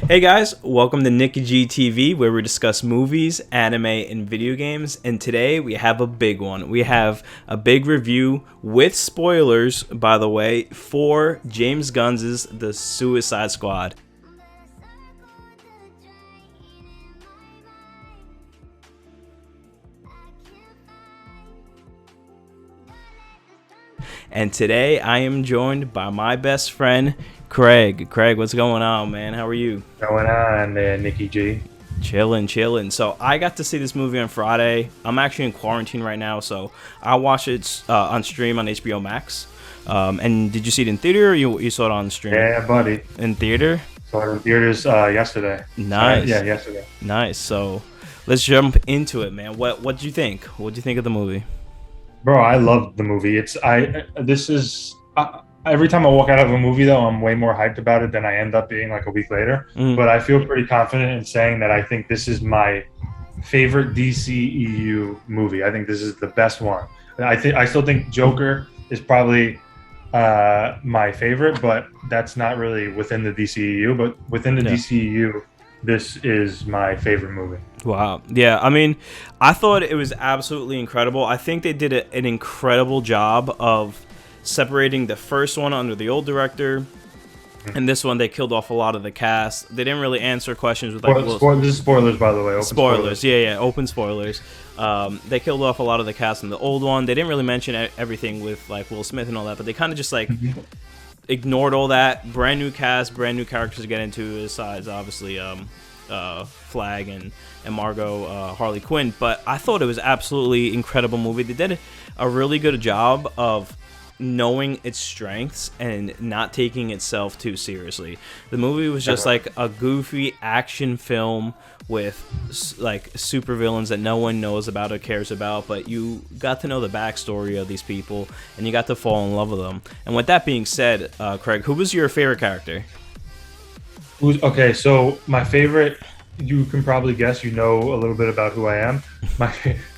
Hey guys, welcome to Nicky G TV, where we discuss movies, anime, and video games. And today we have a big one. We have a big review with spoilers, by the way, for James Gunn's The Suicide Squad. And today I am joined by my best friend, Craig. Craig, what's going on, man? How are you? Going on there, Nicky G? Chilling. So I got to see this movie on Friday. I'm actually in quarantine right now, so I watched it on stream on HBO Max. And did you see it in theater or you saw it on stream? Yeah, buddy. In theater? Saw it in theaters yesterday. Nice. Yeah, yesterday. Nice. So let's jump into it, man. What'd you think? What'd you think of the movie? Bro, I loved the movie. Every time I walk out of a movie, though, I'm way more hyped about it than I end up being like a week later. But I feel pretty confident in saying that I think this is my favorite DCEU movie. I think this is the best one. I still think Joker is probably my favorite, but that's not really within the DCEU. But within the DCEU, this is my favorite movie. Wow. Yeah, I mean, I thought it was absolutely incredible. I think they did an incredible job of separating the first one under the old director, and this one they killed off a lot of the cast. They didn't really answer questions with like this is spoilers, by the way. Spoilers. Yeah, open spoilers. They killed off a lot of the cast in the old one. They didn't really mention everything with like Will Smith and all that, but they kind of just like ignored all that. Brand new cast, brand new characters to get into, besides obviously Flag and Margot, Harley Quinn. But I thought it was absolutely incredible movie. They did a really good job of knowing its strengths and not taking itself too seriously. The movie was just like a goofy action film with like super villains that no one knows about or cares about, but you got to know the backstory of these people and you got to fall in love with them. And with that being said, Craig, who was your favorite character? Okay, so my favorite, you can probably guess, you know a little bit about who I am.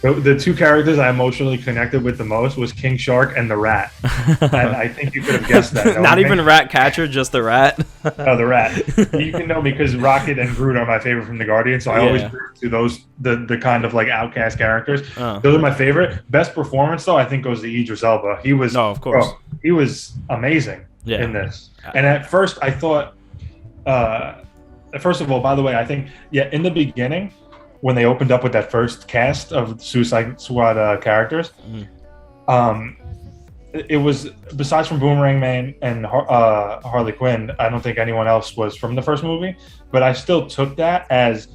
The two characters I emotionally connected with the most was King Shark and the Rat. And I think you could have guessed that. Not even Rat Catcher, just the Rat. Oh, the Rat. You can know because Rocket and Groot are my favorite from the Guardians, so I always root to those the kind of like outcast characters. Those are my favorite. Best performance though, I think goes to Idris Elba. He was of course. He was amazing in this. And at first I thought first of all, by the way, I think, in the beginning, when they opened up with that first cast of Suicide Squad characters, it was, besides from Boomerang Man and Harley Quinn, I don't think anyone else was from the first movie, but I still took that as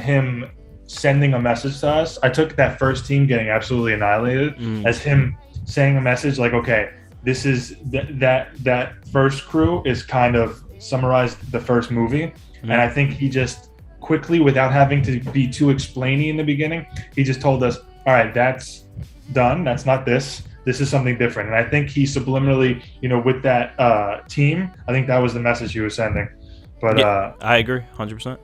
him sending a message to us. I took that first team getting absolutely annihilated as him saying a message like, okay, this is that first crew is kind of summarized the first movie, and I think he just quickly, without having to be too explainy in the beginning, he just told us, all right, that's done, that's not this is something different. And I think he subliminally, with that team, I think that was the message he was sending. But I agree 100%.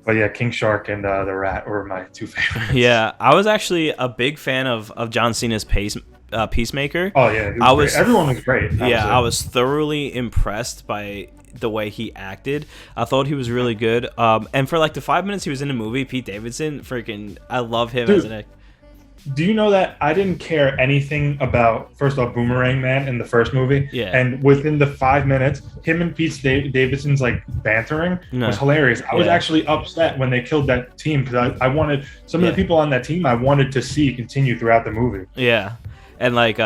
But yeah, King Shark and the Rat were my two favorites. Yeah, I was actually a big fan of John Cena's Peacemaker. Oh yeah, everyone was great. I was thoroughly impressed by the way he acted. I thought he was really good. And for like the 5 minutes he was in the movie, Pete Davidson, freaking, I love him as an actor. Do you know that I didn't care anything about, first off, Boomerang Man in the first movie? Yeah. And within the 5 minutes, him and Pete Davidson's like bantering was hilarious. I was actually upset when they killed that team because I wanted some of the people on that team I wanted to see continue throughout the movie. Yeah. And like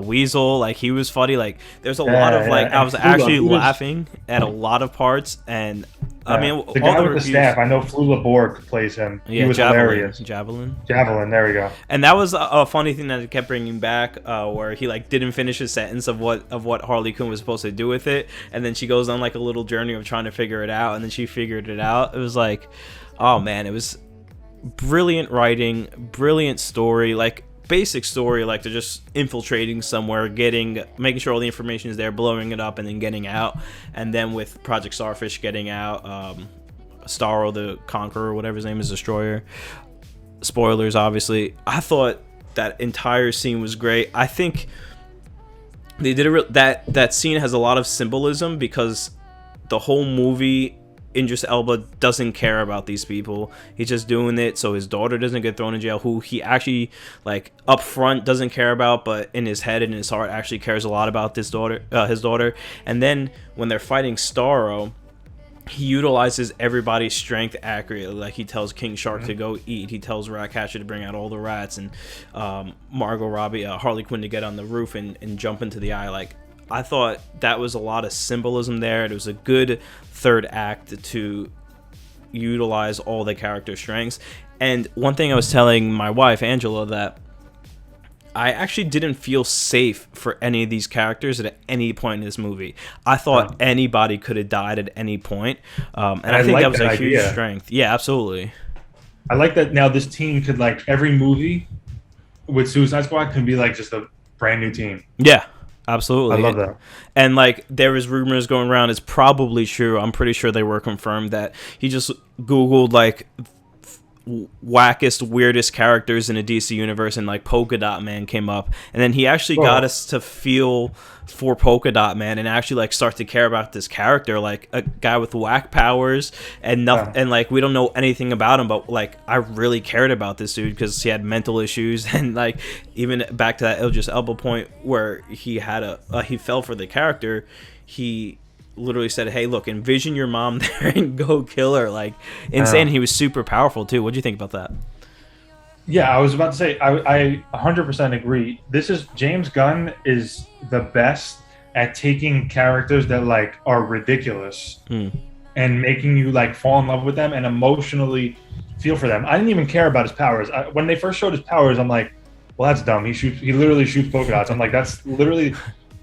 Weasel, like he was funny. Like there's a lot of like, I was actually laughing at a lot of parts. And I mean, the guy with the staff, I know Flula Borg plays him. Yeah, he was hilarious. Javelin, there we go. And that was a funny thing that it kept bringing back, where he like didn't finish his sentence of what Harley Quinn was supposed to do with it, and then she goes on like a little journey of trying to figure it out, and then she figured it out. It was like, oh man, it was brilliant writing, brilliant story, like basic story, like they're just infiltrating somewhere, making sure all the information is there, blowing it up, and then getting out. And then with Project Starfish getting out, Starro the Conqueror, whatever his name is, Destroyer. Spoilers, obviously. I thought that entire scene was great. I think they did that scene has a lot of symbolism because the whole movie Idris Elba doesn't care about these people. He's just doing it so his daughter doesn't get thrown in jail, who he actually, like, up front doesn't care about, but in his head and his heart actually cares a lot about his daughter. And then when they're fighting Starro, he utilizes everybody's strength accurately. Like, he tells King Shark to go eat. He tells Ratcatcher to bring out all the rats, and Margot Robbie, Harley Quinn, to get on the roof and jump into the eye. Like, I thought that was a lot of symbolism there. It was a good third act to utilize all the character strengths. And one thing I was telling my wife, Angela, that I actually didn't feel safe for any of these characters at any point in this movie. I thought anybody could have died at any point. And I think that was a huge strength. Yeah, absolutely. I like that now this team could, like, every movie with Suicide Squad can be, like, just a brand new team. Yeah, absolutely. I love that. And, like, there was rumors going around. It's probably true. I'm pretty sure they were confirmed that he just Googled, like, wackest, weirdest characters in a DC universe, and, like, Polkadot Man came up, and then he actually got us to feel for Polkadot Man and actually, like, start to care about this character, like a guy with whack powers and nothing, and, like, we don't know anything about him, but, like, I really cared about this dude because he had mental issues, and, like, even back to that Idris Elba point where he had he fell for the character. He literally said, hey, look, envision your mom there and go kill her. Like, insane. He was super powerful too. What do you think about that? Yeah, I was about to say, I 100% agree. This is, James Gunn is the best at taking characters that, like, are ridiculous and making you, like, fall in love with them and emotionally feel for them. I didn't even care about his powers. When they first showed his powers, I'm like, well, that's dumb. He literally shoots polka dots. I'm like, that's literally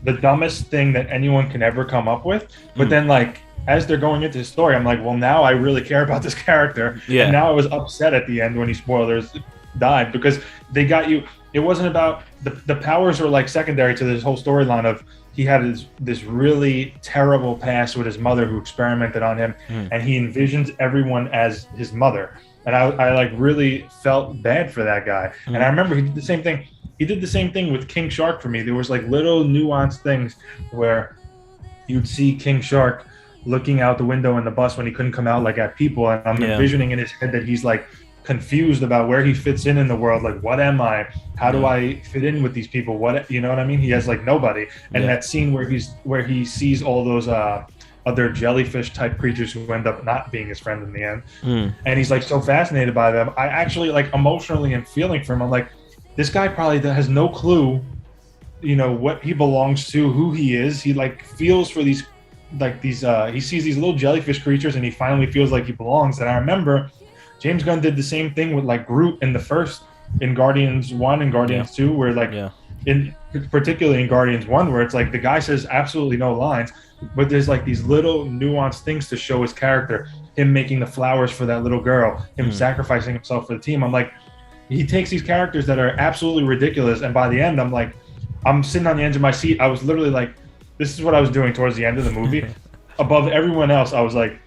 the dumbest thing that anyone can ever come up with. But then, like, as they're going into the story, I'm like, well, now I really care about this character. Yeah. And now I was upset at the end when he, spoilers, died, because they got you. It wasn't about the powers were, like, secondary to this whole storyline of he had this really terrible past with his mother who experimented on him, and he envisions everyone as his mother. And I like really felt bad for that guy. And I remember he did the same thing. He did the same thing with King Shark for me. There was, like, little nuanced things where you'd see King Shark looking out the window in the bus when he couldn't come out, like, at people. And I'm envisioning in his head that he's, like, confused about where he fits in the world. Like, what am I? How do I fit in with these people? What, you know what I mean? He has, like, nobody. And that scene where he sees all those other jellyfish type creatures who end up not being his friend in the end. And he's, like, so fascinated by them. I actually, like, emotionally am feeling for him. I'm like, this guy probably has no clue, you know, what he belongs to, who he is. He, like, feels for these, like, these, he sees these little jellyfish creatures and he finally feels like he belongs. And I remember James Gunn did the same thing with, like, Groot in Guardians 1 and Guardians 2, where, like, particularly in Guardians 1, where it's like the guy says absolutely no lines, but there's, like, these little nuanced things to show his character. Him making the flowers for that little girl, him sacrificing himself for the team. I'm like, he takes these characters that are absolutely ridiculous, and by the end, I'm like, I'm sitting on the edge of my seat. I was literally like, this is what I was doing towards the end of the movie. Above everyone else, I was like,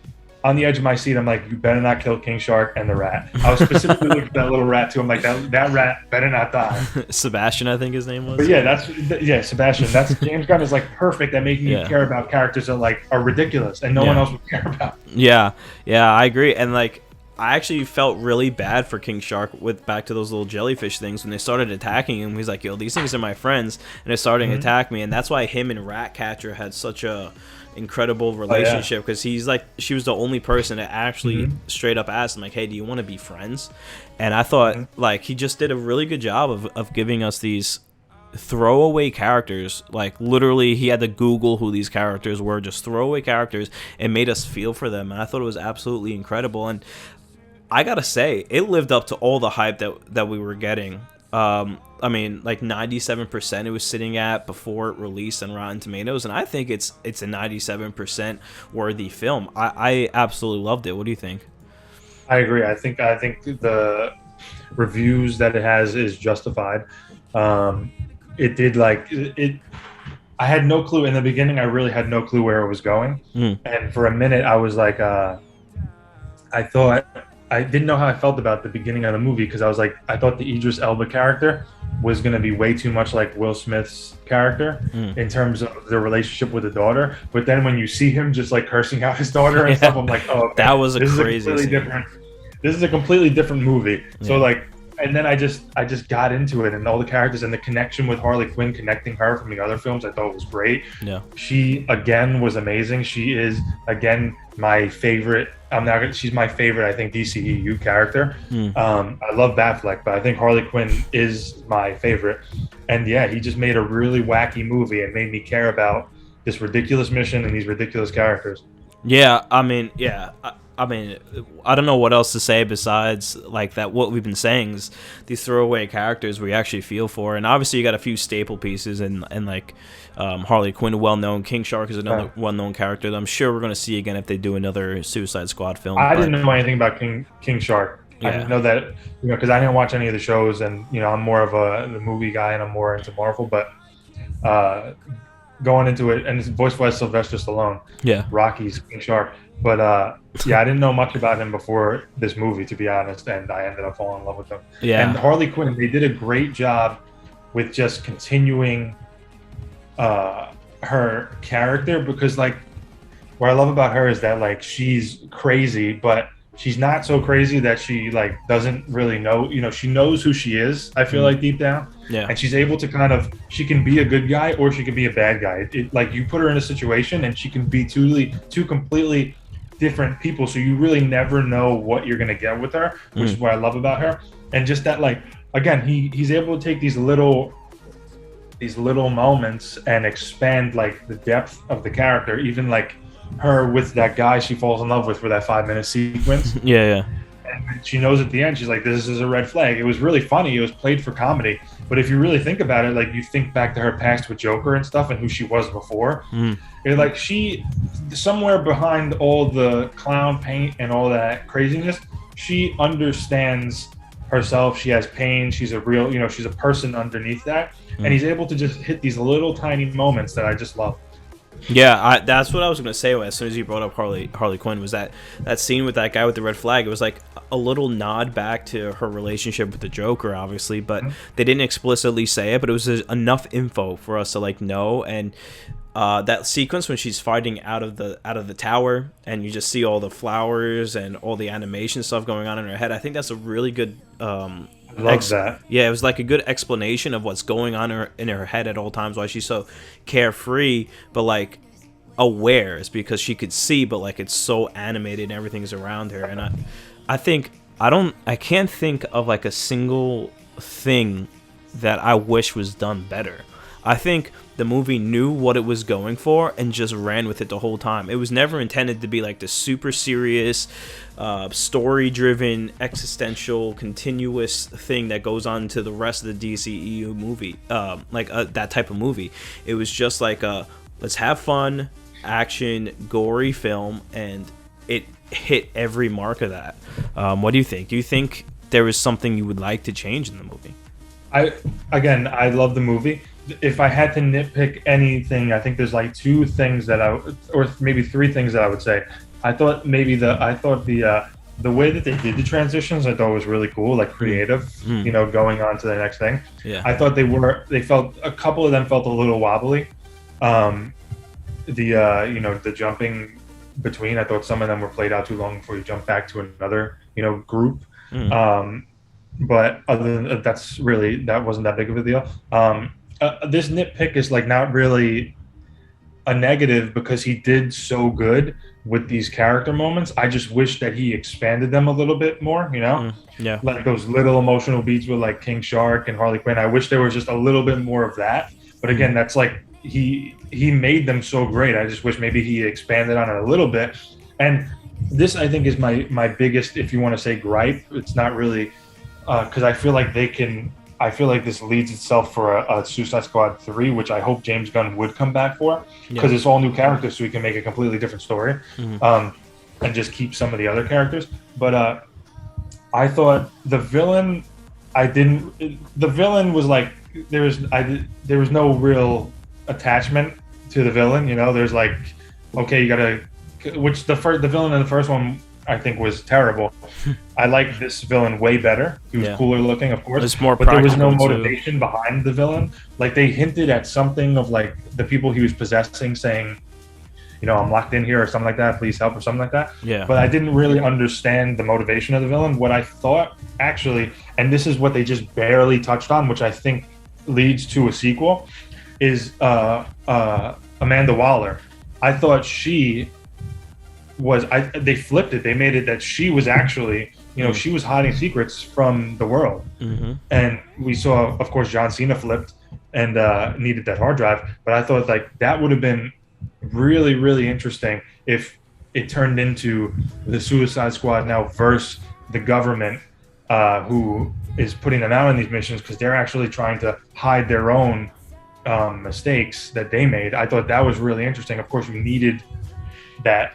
on the edge of my seat, I'm like, you better not kill King Shark and the rat. I was specifically looking at that little rat too. I'm like, that rat better not die. Sebastian, I think his name was. But yeah, Sebastian. That's James Gunn is, like, perfect at making you care about characters that, like, are ridiculous and no one else would care about. Yeah, I agree. And, like, I actually felt really bad for King Shark with back to those little jellyfish things when they started attacking him. He's like, yo, these things are my friends, and they're starting to attack me. And that's why him and Ratcatcher had such a incredible relationship, because he's like, she was the only person that actually straight up asked him, like, hey, do you want to be friends? And I thought like he just did a really good job of giving us these throwaway characters. Like, literally he had to Google who these characters were, just throwaway characters, and made us feel for them. And I thought it was absolutely incredible. And I gotta say, it lived up to all the hype that we were getting. I mean, like 97% it was sitting at before it released on Rotten Tomatoes, and I think it's a 97% worthy film. I absolutely loved it. What do you think? I agree. I think the reviews that it has is justified. It did, like, it. I had no clue in the beginning. I really had no clue where it was going, and for a minute I was like, I thought. I didn't know how I felt about the beginning of the movie, because I was like, I thought the Idris Elba character was going to be way too much like Will Smith's character in terms of the relationship with the daughter. But then when you see him just like cursing out his daughter and stuff, I'm like, oh, okay, that was a this crazy is a completely scene. different. This is a completely different movie. So like, and then I just got into it, and all the characters and the connection with Harley Quinn, connecting her from the other films, I thought was great. Yeah. She again was amazing. She is again my favorite. She's my favorite, I think, DCEU character. I love Batfleck, but I think Harley Quinn is my favorite. And yeah, he just made a really wacky movie and made me care about this ridiculous mission and these ridiculous characters. Yeah, I mean, I don't know what else to say besides like that. What we've been saying is these throwaway characters we actually feel for, and obviously you got a few staple pieces, and like Harley Quinn, well-known. King Shark is another well-known character that I'm sure we're going to see again if they do another Suicide Squad film. I didn't know anything about King Shark. Yeah. I didn't know that, because I didn't watch any of the shows, and I'm more of the movie guy, and I'm more into Marvel, but going into it, and it's voiced by Sylvester Stallone. Yeah, Rocky's King Shark. But yeah, I didn't know much about him before this movie, to be honest, and I ended up falling in love with him. Yeah. And Harley Quinn, they did a great job with just continuing her character, because like what I love about her is that like she's crazy, but she's not so crazy that she like doesn't really know. She knows who she is. I feel like deep down. Yeah. And she's able to she can be a good guy or she can be a bad guy. Like you put her in a situation and she can be two completely different people, so you really never know what you're gonna get with her, which is what I love about her. And just that, like, again, he's able to take these little moments and expand like the depth of the character. Even like her with that guy she falls in love with for that 5-minute sequence. Yeah. And she knows at the end, she's like, this is a red flag. It was really funny. It was played for comedy. But if you really think about it, like you think back to her past with Joker and stuff and who she was before, like she, somewhere behind all the clown paint and all that craziness, she understands herself. She has pain. She's a real, she's a person underneath that. And he's able to just hit these little tiny moments that I just love. Yeah, that's what I was going to say as soon as you brought up Harley Quinn, was that scene with that guy with the red flag. It was like a little nod back to her relationship with the Joker, obviously, but they didn't explicitly say it, but it was enough info for us to like know. And that sequence when she's fighting out of the tower and you just see all the flowers and all the animation stuff going on in her head, I think that's a really good Love that. Yeah, it was like a good explanation of what's going on in her head at all times, why she's so carefree but like aware. It's because she could see, but like it's so animated and everything's around her. And I can't think of like a single thing that I wish was done better. I think the movie knew what it was going for and just ran with it the whole time. It was never intended to be like the super serious, story-driven, existential, continuous thing that goes on to the rest of the DCEU movie, that type of movie. It was just like let's have fun, action, gory film, and it hit every mark of that. What do you think? Do you think there was something you would like to change in the movie? I love the movie. If I had to nitpick anything, I think there's like two things or maybe three things that I would say. I thought the way that they did the transitions, I thought was really cool, like creative, going on to the next thing. Yeah. I thought a couple of them felt a little wobbly. The jumping between, I thought some of them were played out too long before you jump back to another, group. But other than that wasn't that big of a deal. This nitpick is like not really a negative because he did so good with these character moments. I just wish that he expanded them a little bit more, Yeah. like those little emotional beats with like King Shark and Harley Quinn. I wish there was just a little bit more of that. But again, that's like he made them so great. I just wish maybe he expanded on it a little bit. And this, I think, is my biggest, if you want to say, gripe. It's not really because I feel like this leads itself for a Suicide Squad 3, which I hope James Gunn would come back for, because it's all new characters, so he can make a completely different story, and just keep some of the other characters. But I thought the villain, the villain was like, there was no real attachment to the villain. There's like, okay, you gotta, which the villain in the first one I think was terrible. I like this villain way better. He was cooler looking, of course, it's more but there was no practical, too. motivation behind the villain. Like they hinted at something of like the people he was possessing saying, you know, I'm locked in here or something like that. Please help or something like that. Yeah. But I didn't really understand the motivation of the villain. What I thought actually, and this is what they just barely touched on, which I think leads to a sequel, is Amanda Waller. I thought she was. They flipped it. They made it that she was actually, you know, she was hiding secrets from the world. And we saw, of course, John Cena flipped and needed that hard drive. But I thought like that would have been really, really interesting if it turned into the Suicide Squad now versus the government, who is putting them out on these missions because they're actually trying to hide their own mistakes that they made. I thought that was really interesting. Of course, we needed that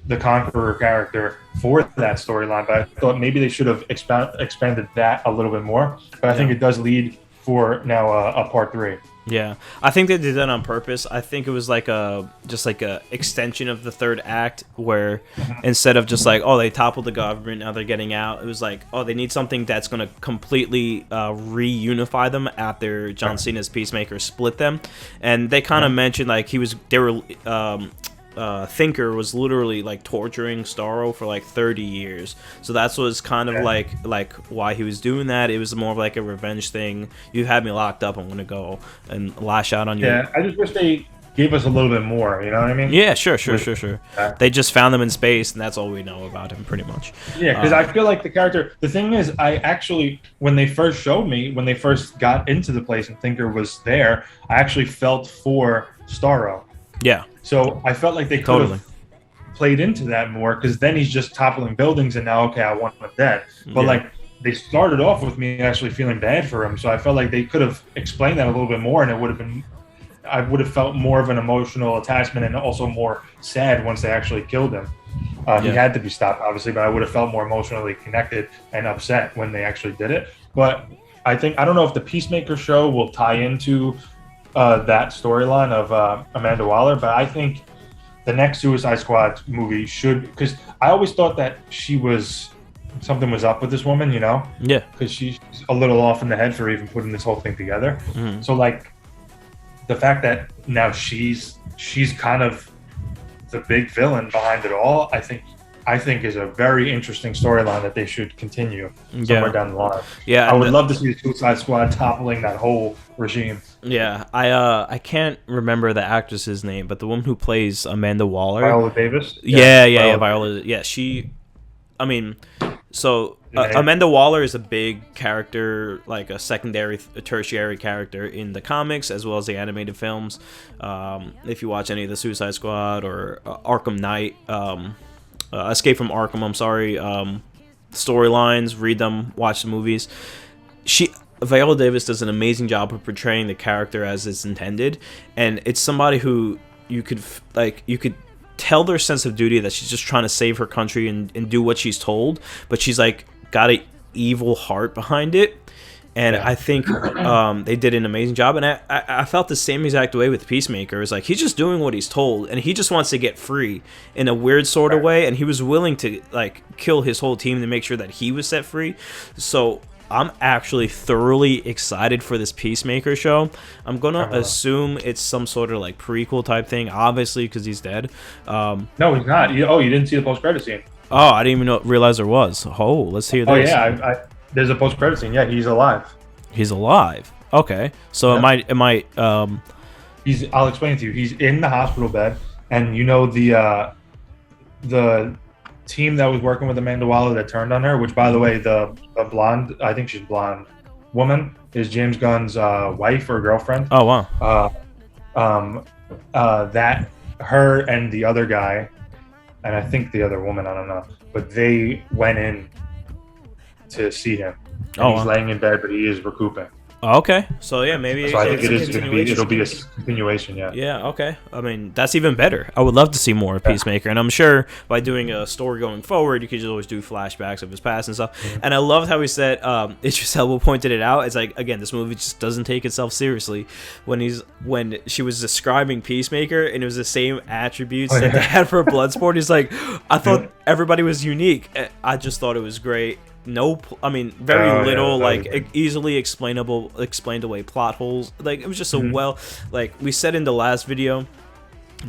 the Conqueror character for that storyline, but I thought maybe they should have expanded that a little bit more. But I think it does lead for now a part 3. Yeah, I think they did that on purpose. I think it was like a extension of the third act, where instead of just like, oh, they toppled the government, now they're getting out, it was like, oh, they need something that's going to completely reunify them after John Cena's Peacemaker split them. And they kind of mentioned like Thinker was literally like torturing Starro for like 30 years, so that's was kind of like why he was doing that. It was more of like a revenge thing. You had me locked up, I'm gonna go and lash out on you. Yeah, I just wish they gave us a little bit more, you know what I mean? Yeah, sure. They just found them in space, and that's all we know about him, pretty much. Yeah, because I feel like the character, the thing is, I actually, when they first showed me, when they first got into the place and Thinker was there, I actually felt for Starro. Yeah. So I felt like they could have played into that more, because then he's just toppling buildings and now, okay, I want him dead. But like they started off with me actually feeling bad for him. So I felt like they could have explained that a little bit more, and it would have been, I would have felt more of an emotional attachment and also more sad once they actually killed him. He had to be stopped, obviously, but I would have felt more emotionally connected and upset when they actually did it. But I don't know if the Peacemaker show will tie into that storyline of Amanda Waller, but I think the next Suicide Squad movie should, because I always thought that something was up with this woman, you know? Yeah. Because she's a little off in the head for even putting this whole thing together. So like the fact that now she's kind of the big villain behind it all, I think is a very interesting storyline that they should continue somewhere down the line. Yeah, I would love to see the Suicide Squad toppling that whole regime. Yeah, I can't remember the actress's name, but the woman who plays Amanda Waller, Viola Davis. Yeah, Viola. Yeah, she. I mean, so Amanda Waller is a big character, like a secondary, tertiary character in the comics as well as the animated films. If you watch any of the Suicide Squad or Arkham Knight, Escape from Arkham, I'm sorry, storylines, read them, watch the movies. Viola Davis does an amazing job of portraying the character as it's intended, and it's somebody who you could tell their sense of duty, that she's just trying to save her country and do what she's told, but she's like got an evil heart behind it. And I think they did an amazing job. And I felt the same exact way with Peacemaker. It's like he's just doing what he's told, and he just wants to get free in a weird sort of way. And he was willing to like kill his whole team to make sure that he was set free. So I'm actually thoroughly excited for this Peacemaker show. I'm gonna assume it's some sort of like prequel type thing, obviously, because he's dead. No, he's not. You didn't see the post-credit scene? Oh, I didn't even realize there was. Oh, let's hear this. Oh yeah, there's a post-credit scene. Yeah, he's alive. He's alive. Okay, so Yep. it might. I'll explain it to you. He's in the hospital bed, and you know the team that was working with Amanda Waller that turned on her, which, by the way, the blonde, I think she's blonde woman, is James Gunn's wife or girlfriend. Oh wow. That her and the other guy, and I think the other woman, I don't know, but they went in to see him. And he's laying in bed, but he is recouping. Okay, so yeah, maybe So I think it's a it'll continuation. be a continuation. Yeah. Yeah, okay. I mean, that's even better. I would love to see more of Yeah. Peacemaker, and I'm sure by doing a story going forward, you could just always do flashbacks of his past and stuff. Mhm. And I loved how he said, Idris Elba pointed it out. It's like, again, this movie just doesn't take itself seriously. When she was describing Peacemaker, and it was the same attributes Oh, that they yeah. had for Bloodsport. He's like, I thought Yeah. everybody was unique. I just thought it was great. No, I mean, very Oh, yeah, little, that was like great. easily explained away plot holes. Like it was just so Mhm. well. Like we said in the last video,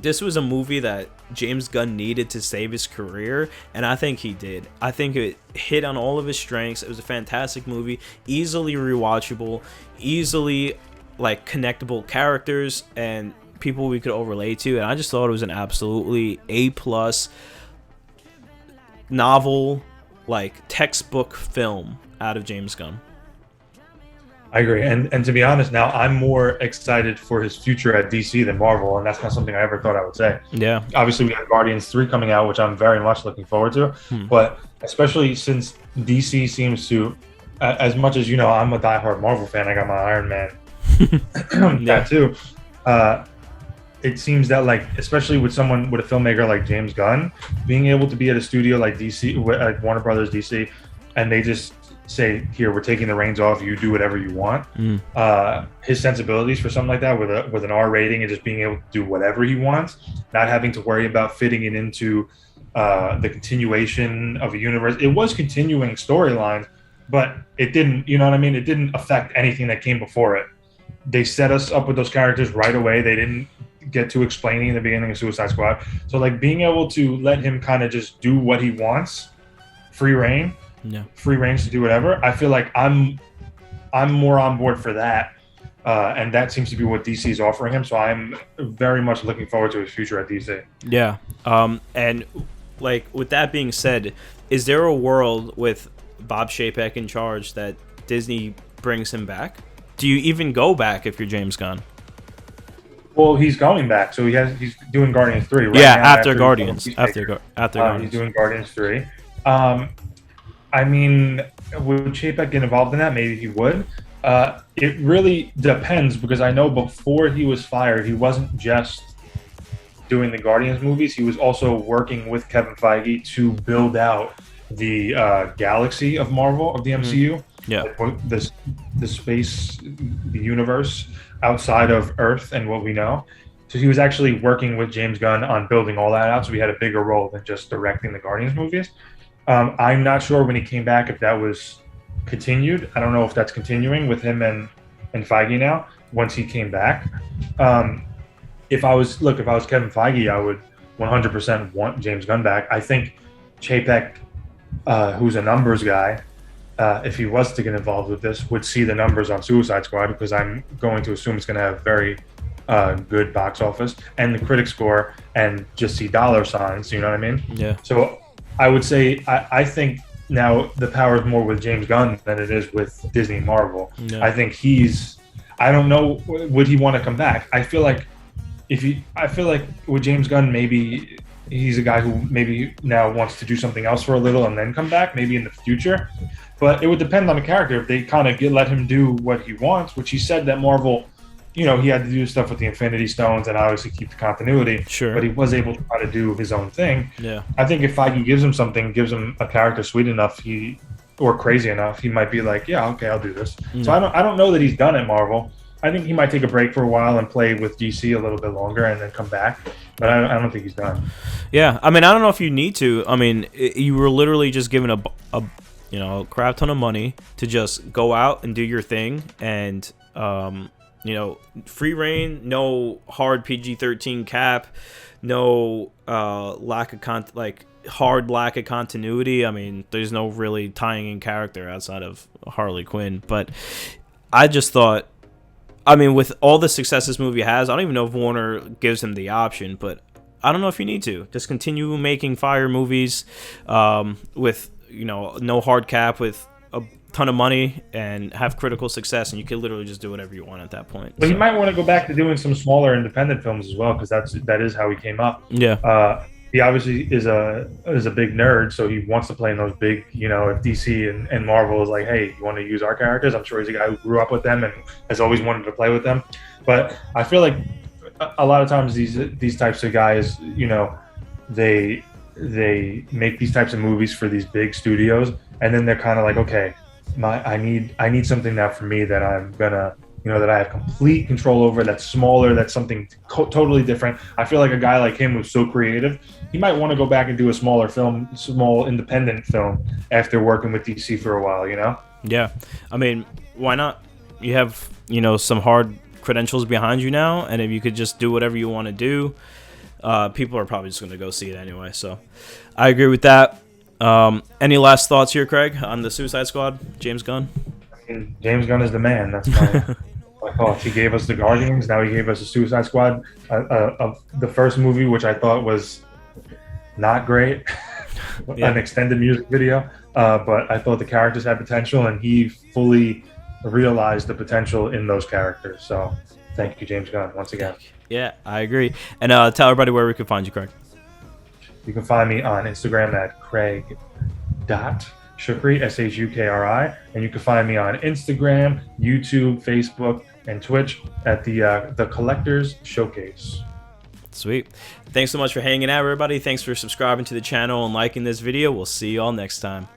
this was a movie that James Gunn needed to save his career, and I think he did. I think it hit on all of his strengths. It was a fantastic movie, easily rewatchable, easily like connectable characters and people we could all relate to, and I just thought it was an absolutely A+ novel, like textbook film out of James Gunn. I agree, and to be honest, now I'm more excited for his future at DC than Marvel, and that's not something I ever thought I would say. Yeah. Obviously, we have Guardians 3 coming out, which I'm very much looking forward to. But especially since DC seems to, as much as you know, I'm a diehard Marvel fan. I got my Iron Man tattoo. It seems that, like, especially with a filmmaker like James Gunn, being able to be at a studio like DC, like Warner Brothers DC, and they just say, "Here, we're taking the reins off. You do whatever you want." His sensibilities for something like that, with an R rating, and just being able to do whatever he wants, not having to worry about fitting it into the continuation of a universe. It was continuing storylines, but it didn't. You know what I mean? It didn't affect anything that came before it. They set us up with those characters right away. They didn't get to explaining in the beginning of Suicide Squad. So, like, being able to let him kind of just do what he wants, free reign to do whatever. I feel like I'm more on board for that, and that seems to be what DC is offering him. So I'm very much looking forward to his future at DC. Yeah. And like with that being said, is there a world with Bob Chapek in charge that Disney brings him back? Do you even go back if you're James Gunn? Well, he's going back, so he's doing Guardians 3 right Yeah, now. after Guardians. After He's Guardians. doing Guardians 3. I mean, would Chapek get involved in that? Maybe he would. It really depends, because I know before he was fired, he wasn't just doing the Guardians movies. He was also working with Kevin Feige to build out the galaxy of Marvel, of the MCU. Yeah. Like the space, the universe outside of Earth and what we know. So he was actually working with James Gunn on building all that out. So he had a bigger role than just directing the Guardians movies. I'm not sure when he came back if that was continued. I don't know if that's continuing with him and Feige now once he came back. If I was Kevin Feige, I would 100% want James Gunn back. I think Chapek, who's a numbers guy, if he was to get involved with this, would see the numbers on Suicide Squad, because I'm going to assume it's going to have very good box office and the critic score, and just see dollar signs. You know what I mean? Yeah. So I would say I think now the power is more with James Gunn than it is with Disney and Marvel. Yeah. I think I don't know, would he want to come back? I feel like with James Gunn, maybe he's a guy who maybe now wants to do something else for a little and then come back, maybe in the future. But it would depend on the character. If they kind of let him do what he wants, which he said that Marvel, he had to do stuff with the Infinity Stones and obviously keep the continuity. Sure. But he was able to try to do his own thing. Yeah. I think if Feige gives him a character sweet enough, or crazy enough, he might be like, yeah, okay, I'll do this. So I don't know that he's done at Marvel. I think he might take a break for a while and play with DC a little bit longer and then come back. But I don't think he's done. Yeah. I mean, I don't know if you need to. I mean, you were literally just given a crap ton of money to just go out and do your thing, and free reign, no hard PG-13 cap, no lack of continuity. I mean, there's no really tying in character outside of Harley Quinn. But I just thought, I mean, with all the success this movie has, I don't even know if Warner gives him the option, but I don't know if you need to. Just continue making fire movies with no hard cap, with a ton of money, and have critical success, and you can literally just do whatever you want at that point. But he might want to go back to doing some smaller independent films as well, because that is how he came up. Yeah. he obviously is a big nerd, so he wants to play in those big, if DC and Marvel is like, hey, you want to use our characters? I'm sure he's a guy who grew up with them and has always wanted to play with them. But I feel like a lot of times these types of guys, they make these types of movies for these big studios, and then they're kind of like, okay, I need something now for me that I'm gonna, that I have complete control over. That's smaller. That's something totally different. I feel like a guy like him who's so creative, he might want to go back and do a smaller film, small independent film after working with DC for a while. Yeah, I mean, why not? You have some hard credentials behind you now, and if you could just do whatever you want to do, people are probably just going to go see it anyway. So I agree with that. Any last thoughts here, Craig, on the Suicide Squad, James Gunn? I mean, James Gunn is the man. That's my thoughts. He gave us the Guardians. Now he gave us the Suicide Squad. Of the first movie, which I thought was not great, Yeah. an extended music video. But I thought the characters had potential, and he fully realized the potential in those characters. So thank you, James Gunn, once again. Yeah, I agree. And tell everybody where we can find you, Craig. You can find me on Instagram at Craig.Shukri, Shukri, and you can find me on Instagram, YouTube, Facebook, and Twitch at the Collectors Showcase. Sweet. Thanks so much for hanging out, everybody. Thanks for subscribing to the channel and liking this video. We'll see you all next time.